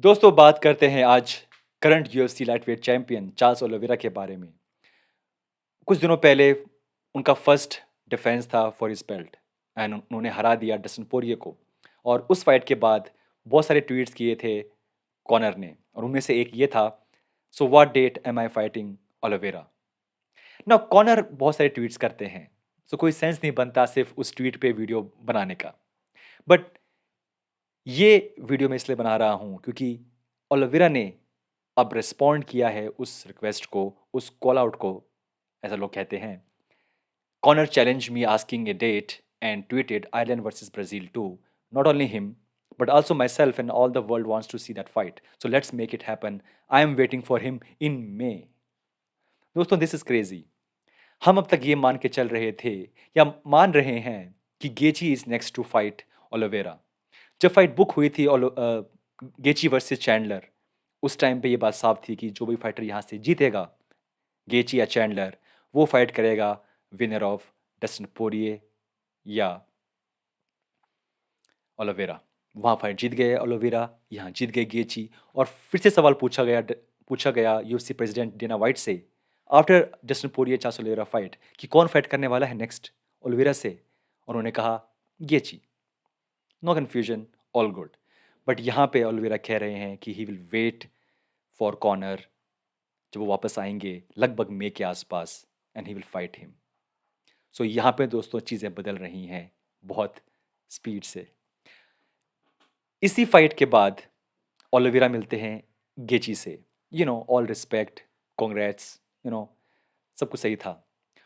दोस्तों बात करते हैं आज current UFC lightweight champion Charles Oliveira के बारे में। कुछ दिनों पहले उनका फर्स्ट डिफेंस था फॉर हिज बेल्ट एंड उन्होंने हरा दिया डस्टिन पोरिये को। और उस फाइट के बाद बहुत सारे ट्वीट्स किए थे कॉनर ने, और उनमें से एक ये था, so what date am I fighting Oliveira. ना कॉनर बहुत सारे ट्वीट्स करते हैं, सो कोई सेंस नहीं बनता सिर्फ उस ट्वीट पे वीडियो बनाने का। बट ये वीडियो मैं इसलिए बना रहा हूँ क्योंकि ओलिवेरा ने अब रिस्पॉन्ड किया है उस रिक्वेस्ट को, उस कॉल आउट को, ऐसा लोग कहते हैं। Conor challenged me asking a date and tweeted Ireland versus Brazil too. Not only him, but also myself and all the world wants to see that fight. So let's make it happen. I am waiting for him in May. दोस्तों this is crazy. हम अब तक ये मान के चल रहे थे या मान रहे हैं कि Gaethje is next to fight Oliveira. जब फाइट बुक हुई थी गेची वर्सेस चैंडलर, उस टाइम पे ये बात साफ थी कि जो भी फाइटर यहाँ से जीतेगा, गेची या चैंडलर, वो फाइट करेगा विनर ऑफ डस्टिन पोरिये या ओलिवेरा। वहाँ फाइट जीत गए ओलिवेरा, यहाँ जीत गए गेची। और फिर से सवाल पूछा गया यूएफसी प्रेसिडेंट डेना वाइट से after Dustin Poirier Charles Oliveira fight कि कौन फाइट करने वाला है नेक्स्ट ओलिवेरा से, और उन्होंने कहा Gaethje. No confusion, all good. But यहाँ पे ओलिवेरा कह रहे हैं कि he will wait for Conor जब वो वापस आएंगे लगभग मई के आसपास, and he will fight him. So यहाँ पे दोस्तों चीज़ें बदल रही हैं बहुत स्पीड से। इसी फाइट के बाद ओलिवेरा मिलते हैं गेची से। ऑल रिस्पेक्ट, कॉन्ग्रेट्स, सब कुछ सही था।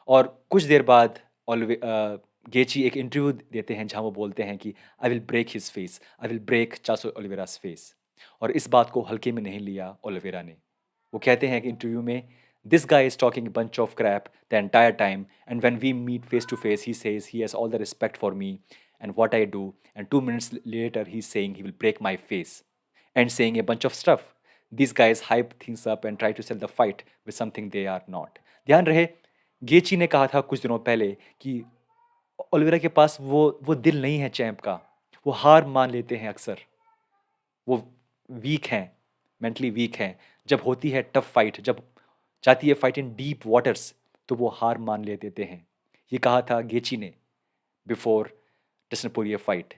और कुछ देर बाद गेची एक इंटरव्यू देते हैं जहाँ वो बोलते हैं कि I will break his face, I will break Charles Oliveira's face. और इस बात को हल्के में नहीं लिया ओलिवेरा ने। वो कहते हैं कि इंटरव्यू में, this guy is talking a bunch of crap the entire time, and when we meet face to face he says he has all the respect for me and what I do, and 2 minutes later he's saying he will break my face and saying a bunch of stuff. These guys hype things up and try to sell the fight with something they are not. ध्यान रहे, गेची ने कहा था कुछ दिनों पहले कि Oliveira के पास वो दिल नहीं है चैंप का। वो हार मान लेते हैं अक्सर, वो वीक हैं, मेंटली वीक हैं। जब होती है टफ फाइट, जब जाती है फाइट इन डीप वाटर्स, तो वो हार मान ले देते हैं। ये कहा था गेची ने बिफोर डस्टिन पोरिये फाइट,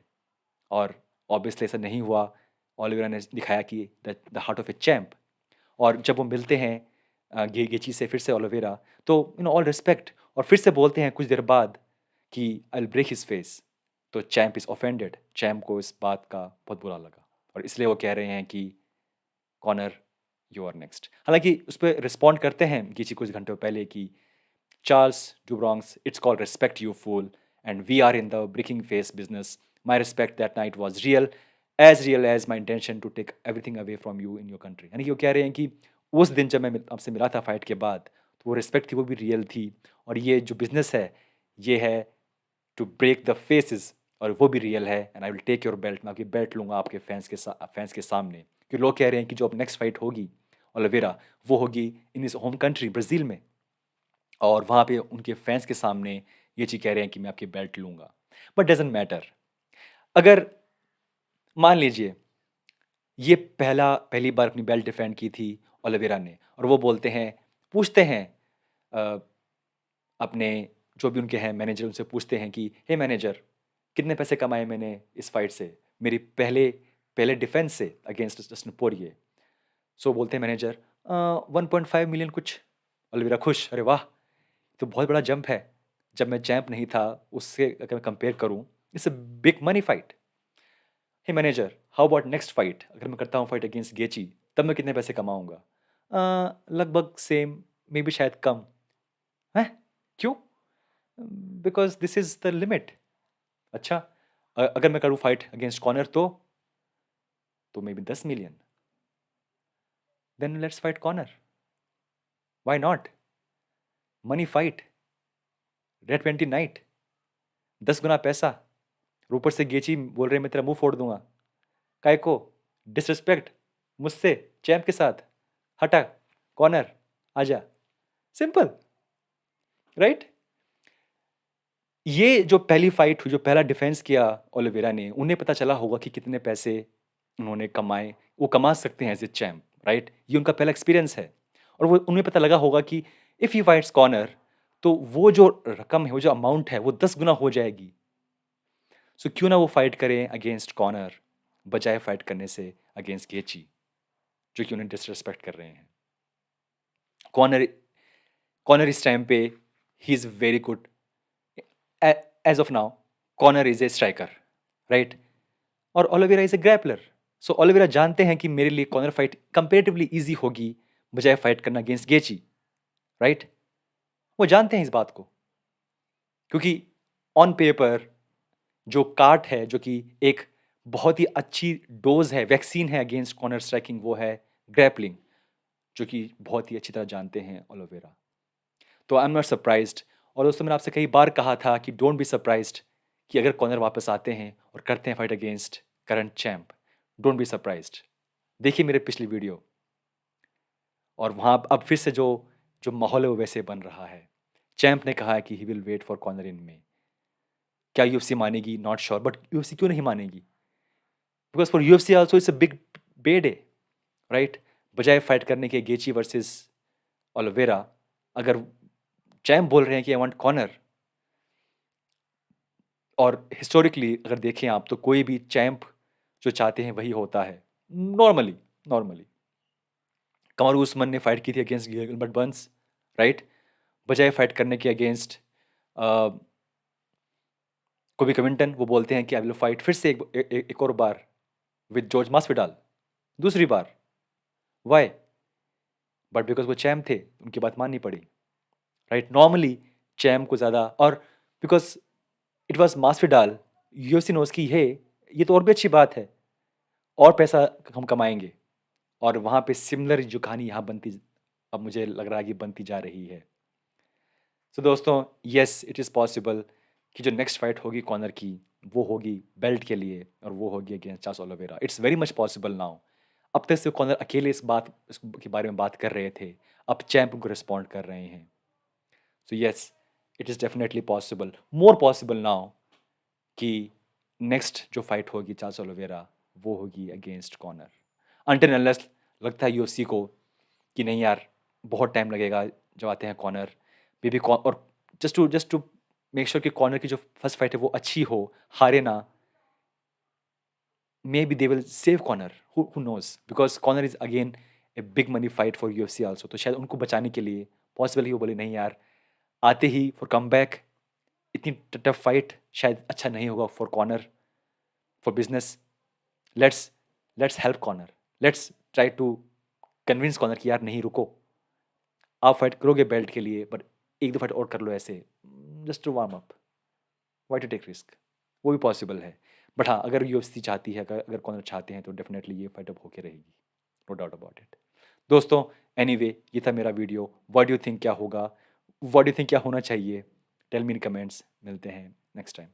और ऑब्वियसली ऐसा नहीं हुआ। ओलिवेरा ने दिखाया कि the heart of A champ. और जब वो मिलते हैं गेची से फिर से ओलिवेरा, तो ऑल रिस्पेक्ट, और फिर से बोलते हैं कुछ देर बाद कि I will break his face. तो चैम्प इज ऑफेंडेड, चैम्प को इस बात का बहुत बुरा लगा, और इसलिए वो कह रहे हैं कि कॉनर यू आर नेक्स्ट। हालांकि उस पर रिस्पॉन्ड करते हैं गेची कुछ घंटों पहले कि Charles डुब्रोंक्स, it's called respect you fool, and we are in the breaking face business. My respect that night was real as my intention to take everything away from you in your country. यानी कि वो कह रहे हैं कि उस दिन जब मैं आपसे मिला था फाइट के बाद, तो वो रिस्पेक्ट थी, वो भी रियल थी। और ये जो बिजनेस है, ये है टू ब्रेक द फेसेस, और वो भी रियल है। And I will take your belt, मैं आपकी बेल्ट लूंगा आपके फैंस के सामने। कि लोग कह रहे हैं कि जो अब नेक्स्ट फाइट होगी ओलिवेरा, वो होगी इन इज होम कंट्री ब्राज़ील में, और वहाँ पे उनके फैंस के सामने ये चीज़ कह रहे हैं कि मैं आपकी बेल्ट लूँगा। But doesn't matter. अगर मान लीजिए ये पहली बार अपनी बेल्ट डिफेंड की थी ओलिवेरा ने, और वो बोलते हैं, पूछते हैं अ, अपने जो भी उनके हैं मैनेजर, उनसे पूछते हैं कि हे मैनेजर, कितने पैसे कमाए मैंने इस फाइट से, मेरी पहले पहले डिफेंस से अगेंस्ट डस्टिन पोरिये। सो बोलते हैं मैनेजर 1.5 मिलियन कुछ। ओलिवेरा खुश, अरे वाह, तो बहुत बड़ा जंप है। जब मैं चैंप नहीं था उससे अगर मैं कंपेयर करूं, it's a big money fight. Hey manager, how about next fight, अगर मैं करता हूँ फाइट अगेंस्ट गेची, तब मैं कितने पैसे कमाऊंगा? लगभग सेम, मे बी शायद कम। है? क्यों? Because this is the limit. अच्छा, अगर मैं करूँ फाइट अगेंस्ट कॉनर तो maybe 10 million. Then let's fight Conor, why not? Money fight, red 20 night, 10 गुना पैसा। और ऊपर से गेची बोल रहे हैं मैं तेरा मुंह फोड़ दूंगा। काय को? डिसरिस्पेक्ट मुझसे, चैंप के साथ। हटा, कॉर्नर, आजा। Simple, right? ये जो पहली फाइट हुई, जो पहला डिफेंस किया ओलिवेरा ने, उन्हें पता चला होगा कि कितने पैसे उन्होंने कमाए, वो कमा सकते हैं एज़ ए चैंप, राइट? ये उनका पहला एक्सपीरियंस है और वो उन्हें पता लगा होगा कि इफ़ ही फाइट्स कॉनर तो वो जो रकम है, वो जो अमाउंट है, वो 10 गुना हो जाएगी। सो क्यों ना वो फाइट करें अगेंस्ट कॉनर बजाय फाइट करने से अगेंस्ट गेची, जो कि उन्हें डिसरिस्पेक्ट कर रहे हैं। कॉनर कॉनर इस टाइम पे he is very good as of now. Conor is a striker, right? और Oliveira is a grappler. So Oliveira जानते हैं कि मेरे लिए कॉनर फाइट कंपैरेटिवली ईज़ी होगी बजाय फाइट करना अगेंस्ट गेची, राइट? वो जानते हैं इस बात को क्योंकि ऑन पेपर जो काट है, जो कि एक बहुत ही अच्छी डोज़ है, वैक्सीन है अगेंस्ट कॉर्नर स्ट्राइकिंग, वो है ग्रैपलिंग, जो कि बहुत ही अच्छी तरह जानते हैं ओलिवेरा। तो आई एम नॉट सरप्राइज्ड। और दोस्तों मैंने आपसे कई बार कहा था कि डोंट बी सरप्राइज्ड कि अगर कॉर्नर वापस आते हैं और करते हैं fight against current champ, don't be surprised. देखिए मेरे पिछली वीडियो और वहाँ अब फिर से जो जो माहौल है वो वैसे बन रहा है। चैंप ने कहा है कि he will wait for Conor in May. क्या यूएफसी मानेगी? नॉट श्योर, बट यूएफसी क्यों नहीं मानेगी? Because for UFC also it's a big पे डे, राइट? बजाय फाइट करने के गेची वर्सेस ओलिवेरा, अगर चैंप बोल रहे हैं कि आई वांट कॉर्नर, और हिस्टोरिकली अगर देखें आप तो कोई भी चैंप जो चाहते हैं वही होता है नॉर्मली। नॉर्मली कमर उस्मान ने फाइट की थी अगेंस्ट गिलबर्ट बर्न्स, राइट? बजाय फाइट करने के अगेंस्ट कोबी कविंटन, वो बोलते हैं कि आई विल फाइट फिर से एक और बार विद जॉर्ज मास्विडाल, दूसरी बार। वाई? बट बिकॉज वो चैम्प थे, उनकी बात माननी पड़ी, राइट? नॉर्मली चैम्प को ज़्यादा, और because it was Masvidal, UFC knows की है ये तो और भी अच्छी बात है, और पैसा हम कमाएंगे। और वहाँ पे सिमिलर जो कहानी यहाँ बनती, अब मुझे लग रहा है कि बनती जा रही है। तो दोस्तों येस इट इज़ पॉसिबल कि जो नेक्स्ट फाइट होगी कॉर्नर की वो होगी बेल्ट के लिए, और वो होगी against Charles Oliveira. It's very much possible now. अब तक सिर्फ कॉर्नर अकेले इस के बारे में बात कर रहे थे, अब चैंप उनको रिस्पॉन्ड कर रहे हैं। So yes it is definitely possible, more possible now, कि नेक्स्ट जो फाइट होगी चार्ल्स ओलिवेरा वो होगी अगेंस्ट कॉर्नर। अनटिल अनलेस लगता है यूएफसी को कि नहीं यार बहुत टाइम लगेगा जब आते हैं कॉर्नर, मे बी और जस्ट टू मेक श्योर कि कॉर्नर की जो फर्स्ट फाइट है वो अच्छी हो, हारे ना, maybe they will save Conor, who knows, because Conor is again a big money fight for UFC also. तो शायद उनको बचाने के लिए पॉसिबल ही वो बोले नहीं यार, आते ही फॉर कम बैक इतनी टफ फाइट शायद अच्छा नहीं होगा for Conor, for business. Let's let's help Conor, let's try to convince Conor कि यार नहीं रुको, आप फाइट करोगे बेल्ट के लिए, बट एक दो फाइट और कर लो ऐसे, just to warm up, why to take risk. वो भी पॉसिबल है। बट हाँ, अगर यूएफसी चाहती है, अगर कॉर्नर चाहते हैं तो डेफिनेटली ये फाइट अप होके रहेगी, नो डाउट अबाउट इट। दोस्तों एनीवे ये था मेरा video. What do you think क्या होगा, व्हाट डू यू थिंक क्या होना चाहिए? Tell me in comments. मिलते हैं नेक्स्ट टाइम।